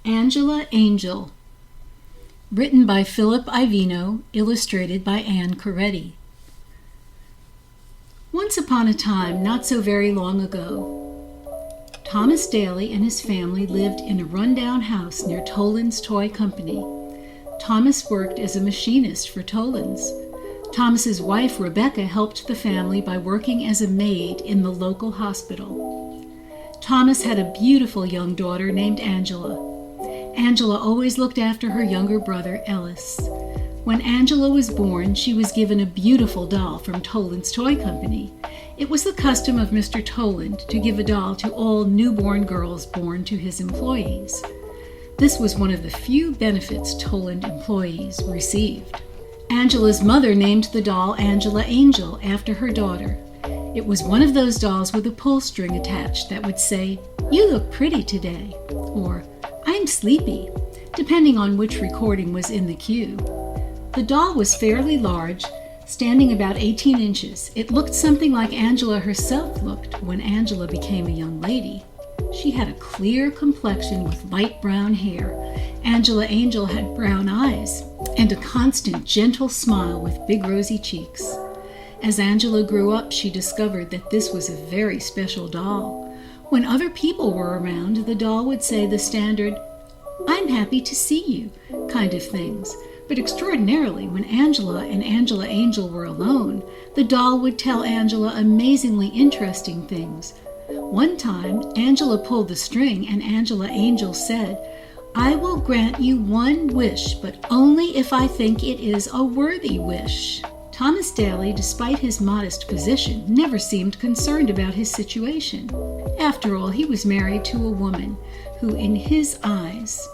Angela Angel, written by Philip Iovino, illustrated by Ann Coretti. Once upon a time, not so very long ago, Thomas Dailey and his family lived in a rundown house near Tolland's Toy Company. Thomas worked as a machinist for Tolland's. Thomas's wife, Rebecca, helped the family by working as a maid in the local hospital. Thomas had a beautiful young daughter named Angela. Angela always looked after her younger brother, Ellis. When Angela was born, she was given a beautiful doll from Tolland's Toy Company. It was the custom of Mr. Tolland to give a doll to all newborn girls born to his employees. This was one of the few benefits Tolland employees received. Angela's mother named the doll Angela Angel after her daughter. It was one of those dolls with a pull string attached that would say, "You look pretty today," or "I'm sleepy," depending on which recording was in the queue. The doll was fairly large, standing about 18 inches. It looked something like Angela herself looked when Angela became a young lady. She had a clear complexion with light brown hair. Angela Angel had brown eyes and a constant, gentle smile with big rosy cheeks. As Angela grew up, she discovered that this was a very special doll. When other people were around, the doll would say the standard, "I'm happy to see you," kind of things. But extraordinarily, when Angela and Angela Angel were alone, the doll would tell Angela amazingly interesting things. One time, Angela pulled the string and Angela Angel said, "I will grant you one wish, but only if I think it is a worthy wish." Thomas Dailey, despite his modest position, never seemed concerned about his situation. After all, he was married to a woman who, in his eyes,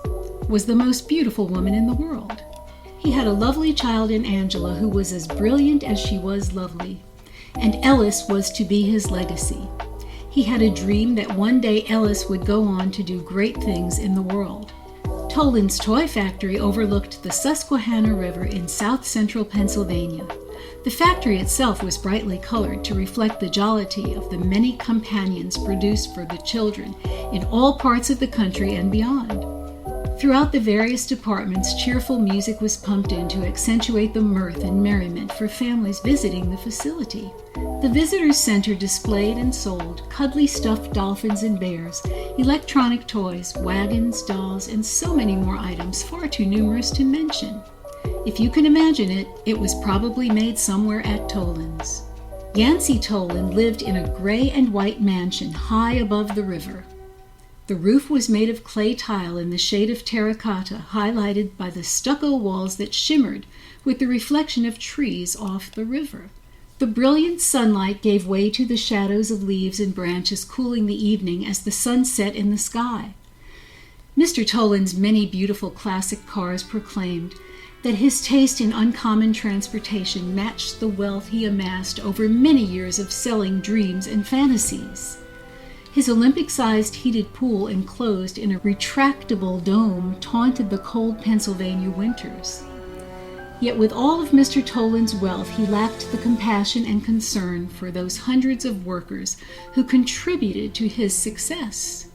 was the most beautiful woman in the world. He had a lovely child in Angela who was as brilliant as she was lovely, and Ellis was to be his legacy. He had a dream that one day Ellis would go on to do great things in the world. Tolland's Toy Factory overlooked the Susquehanna River in south-central Pennsylvania. The factory itself was brightly colored to reflect the jollity of the many companions produced for the children in all parts of the country and beyond. Throughout the various departments, cheerful music was pumped in to accentuate the mirth and merriment for families visiting the facility. The Visitors Center displayed and sold cuddly stuffed dolphins and bears, electronic toys, wagons, dolls, and so many more items far too numerous to mention. If you can imagine it, it was probably made somewhere at Tolland's. Yancey Tolland lived in a gray and white mansion high above the river. The roof was made of clay tile in the shade of terracotta, highlighted by the stucco walls that shimmered with the reflection of trees off the river. The brilliant sunlight gave way to the shadows of leaves and branches, cooling the evening as the sun set in the sky. Mr. Tolland's many beautiful classic cars proclaimed that his taste in uncommon transportation matched the wealth he amassed over many years of selling dreams and fantasies. His Olympic-sized heated pool enclosed in a retractable dome taunted the cold Pennsylvania winters. Yet with all of Mr. Tolland's wealth, he lacked the compassion and concern for those hundreds of workers who contributed to his success.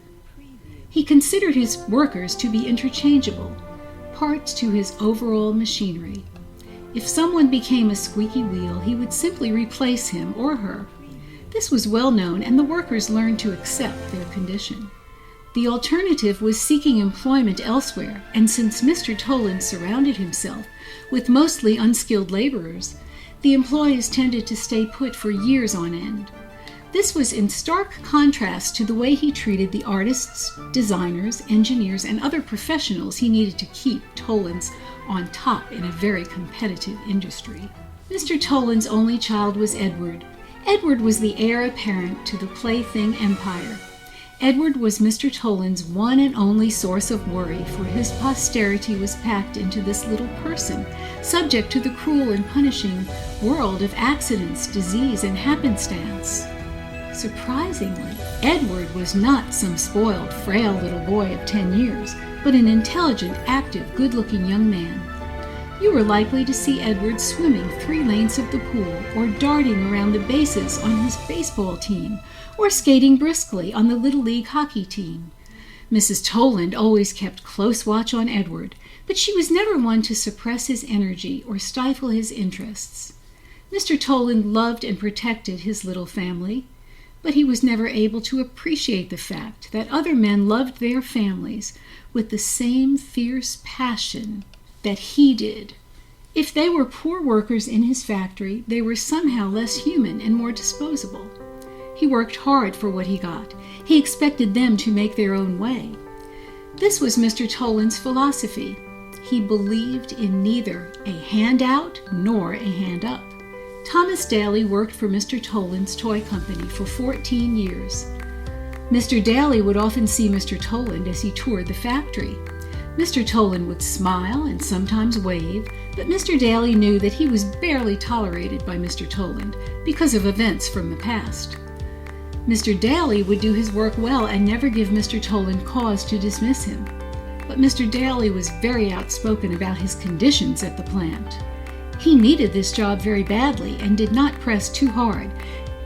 He considered his workers to be interchangeable, parts to his overall machinery. If someone became a squeaky wheel, he would simply replace him or her. This was well known, and the workers learned to accept their condition. The alternative was seeking employment elsewhere, and since Mr. Tolland surrounded himself with mostly unskilled laborers, the employees tended to stay put for years on end. This was in stark contrast to the way he treated the artists, designers, engineers, and other professionals he needed to keep Tolland's on top in a very competitive industry. Mr. Tolland's only child was Edward. Edward was the heir apparent to the plaything empire. Edward was Mr. Tolland's one and only source of worry, for his posterity was packed into this little person, subject to the cruel and punishing world of accidents, disease, and happenstance. Surprisingly, Edward was not some spoiled, frail little boy of 10 years, but an intelligent, active, good-looking young man. You were likely to see Edward swimming 3 lanes of the pool, or darting around the bases on his baseball team, or skating briskly on the Little League hockey team. Mrs. Tolland always kept close watch on Edward, but she was never one to suppress his energy or stifle his interests. Mr. Tolland loved and protected his little family, but he was never able to appreciate the fact that other men loved their families with the same fierce passion that he did. If they were poor workers in his factory, they were somehow less human and more disposable. He worked hard for what he got. He expected them to make their own way. This was Mr. Tolland's philosophy. He believed in neither a handout nor a hand up. Thomas Dailey worked for Mr. Tolland's toy company for 14 years. Mr. Dailey would often see Mr. Tolland as he toured the factory. Mr. Tolland would smile and sometimes wave, but Mr. Dailey knew that he was barely tolerated by Mr. Tolland because of events from the past. Mr. Dailey would do his work well and never give Mr. Tolland cause to dismiss him. But Mr. Dailey was very outspoken about his conditions at the plant. He needed this job very badly and did not press too hard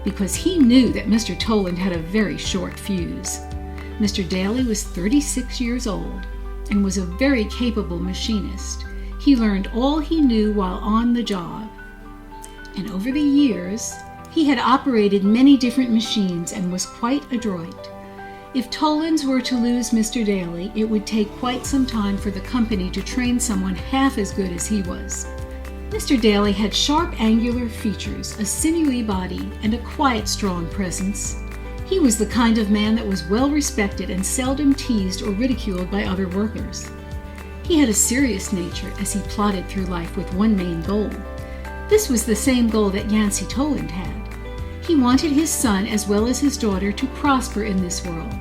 because he knew that Mr. Tolland had a very short fuse. Mr. Dailey was 36 years old and was a very capable machinist. He learned all he knew while on the job. And over the years, he had operated many different machines and was quite adroit. If Tolland's were to lose Mr. Dailey, it would take quite some time for the company to train someone half as good as he was. Mr. Dailey had sharp, angular features, a sinewy body, and a quiet, strong presence. He was the kind of man that was well respected and seldom teased or ridiculed by other workers. He had a serious nature as he plodded through life with one main goal. This was the same goal that Yancey Tolland had. He wanted his son as well as his daughter to prosper in this world.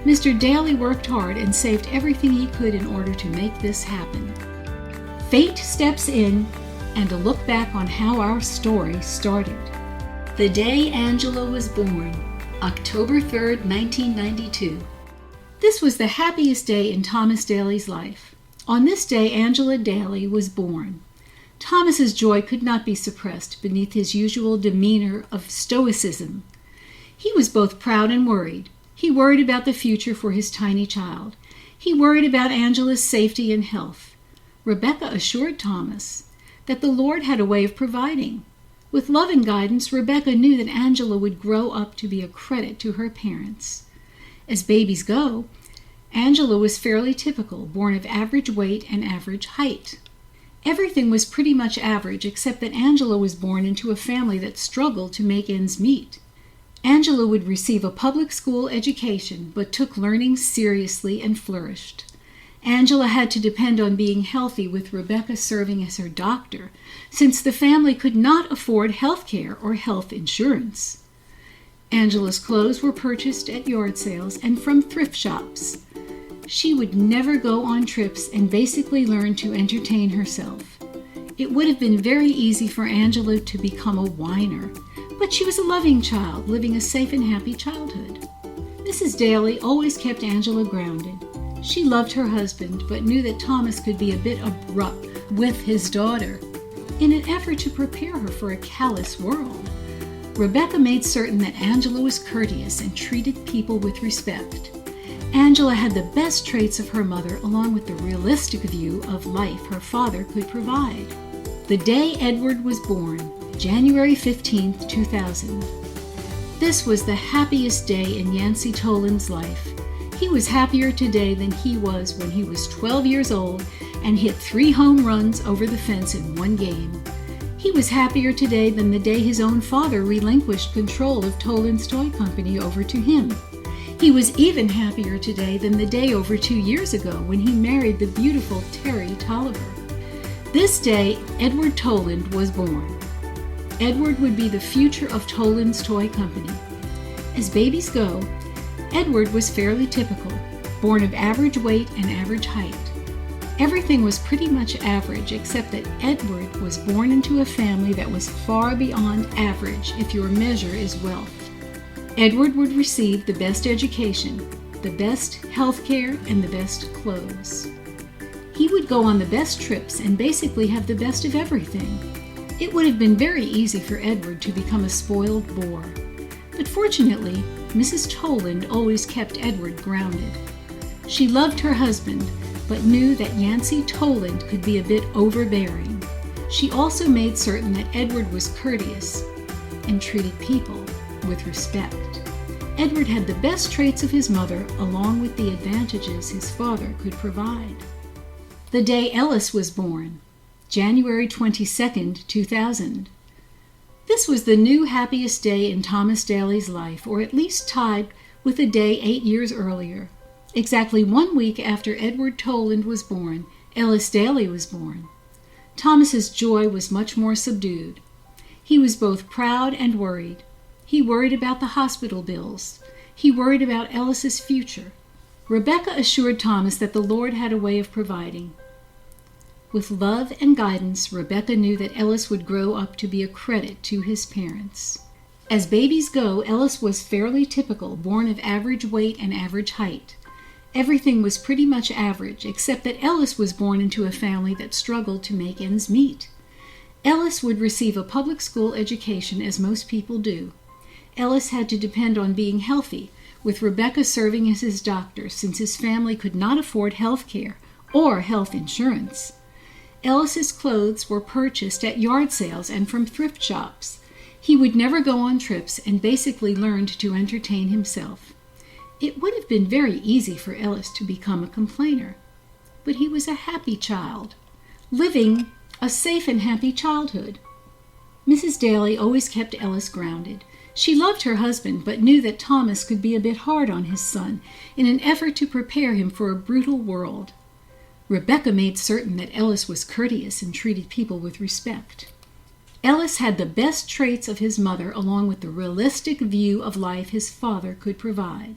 Mr. Dailey worked hard and saved everything he could in order to make this happen. Fate steps in, and a look back on how our story started. The day Angela was born, October 3rd, 1992. This was the happiest day in Thomas Dailey's life. On this day, Angela Dailey was born. Thomas's joy could not be suppressed beneath his usual demeanor of stoicism. He was both proud and worried. He worried about the future for his tiny child. He worried about Angela's safety and health. Rebecca assured Thomas that the Lord had a way of providing. With love and guidance, Rebecca knew that Angela would grow up to be a credit to her parents. As babies go, Angela was fairly typical, born of average weight and average height. Everything was pretty much average, except that Angela was born into a family that struggled to make ends meet. Angela would receive a public school education, but took learning seriously and flourished. Angela had to depend on being healthy, with Rebecca serving as her doctor, since the family could not afford health care or health insurance. Angela's clothes were purchased at yard sales and from thrift shops. She would never go on trips and basically learn to entertain herself. It would have been very easy for Angela to become a whiner, but she was a loving child, living a safe and happy childhood. Mrs. Dailey always kept Angela grounded. She loved her husband, but knew that Thomas could be a bit abrupt with his daughter. In an effort to prepare her for a callous world, Rebecca made certain that Angela was courteous and treated people with respect. Angela had the best traits of her mother, along with the realistic view of life her father could provide. The day Edward was born, January 15, 2000. This was the happiest day in Yancey Tolland's life. He was happier today than he was when he was 12 years old and hit 3 home runs over the fence in one game. He was happier today than the day his own father relinquished control of Tolland's toy company over to him. He was even happier today than the day over 2 years ago when he married the beautiful Terry Tolliver. This day, Edward Tolland was born. Edward would be the future of Tolland's toy company. As babies go, Edward was fairly typical, born of average weight and average height. Everything was pretty much average, except that Edward was born into a family that was far beyond average if your measure is wealth. Edward would receive the best education, the best health care, and the best clothes. He would go on the best trips and basically have the best of everything. It would have been very easy for Edward to become a spoiled boar. But fortunately, Mrs. Tolland always kept Edward grounded. She loved her husband, but knew that Yancey Tolland could be a bit overbearing. She also made certain that Edward was courteous and treated people with respect. Edward had the best traits of his mother, along with the advantages his father could provide. The day Ellis was born, January 22nd, 2000. This was the new happiest day in Thomas Dailey's life, or at least tied with a day 8 years earlier. Exactly 1 week after Edward Tolland was born, Ellis Dailey was born. Thomas's joy was much more subdued. He was both proud and worried. He worried about the hospital bills. He worried about Ellis's future. Rebecca assured Thomas that the Lord had a way of providing. With love and guidance, Rebecca knew that Ellis would grow up to be a credit to his parents. As babies go, Ellis was fairly typical, born of average weight and average height. Everything was pretty much average, except that Ellis was born into a family that struggled to make ends meet. Ellis would receive a public school education, as most people do. Ellis had to depend on being healthy, with Rebecca serving as his doctor, since his family could not afford health care or health insurance. Ellis's clothes were purchased at yard sales and from thrift shops. He would never go on trips and basically learned to entertain himself. It would have been very easy for Ellis to become a complainer, but he was a happy child, living a safe and happy childhood. Mrs. Dailey always kept Ellis grounded. She loved her husband, but knew that Thomas could be a bit hard on his son in an effort to prepare him for a brutal world. Rebecca made certain that Ellis was courteous and treated people with respect. Ellis had the best traits of his mother, along with the realistic view of life his father could provide.